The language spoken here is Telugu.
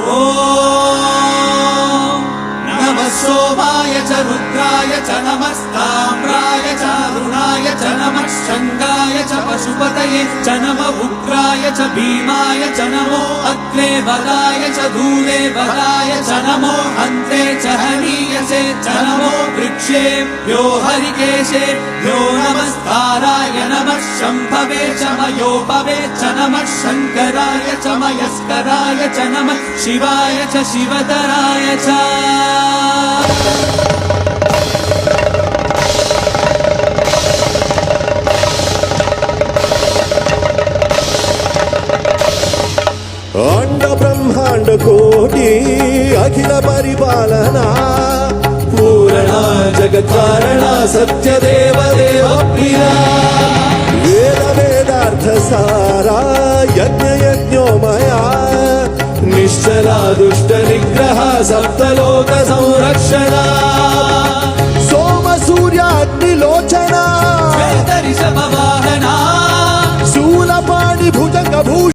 ఓం నమః సోమాయ చ రుద్రాయ చ నమస్తామ్రాయ చ అరుణాయ చ నమః శంగాయ చ పశుపతయే చ నమః ఉగ్రాయ చ భీమాయ చ నమో అగ్నే వదాయ చ ధూలే వదాయ చ నమో హంతే చ హనీయసే చ నమో వృక్షేభ్యో హరికేశేభ్యో నమస్తారాయ నమః శంభవే చ మయోభవే చ నమః శంకరాయ చ మయస్కరాయ చ నమః శివాయ చ శివతరాయ చ अंड ब्रह्मांड कोटि अखिल परिपालना पूरणा जगत् कारणा सत्य देव देव प्रिया वेद वेदार्थ सारा यज्ञ यज्ञोमया निश्चला दुष्ट निग्रह सप्तलोक संरक्षणा सोम सूर्याग्निलोचना वाहना शूलपाणि भुजंग भूषण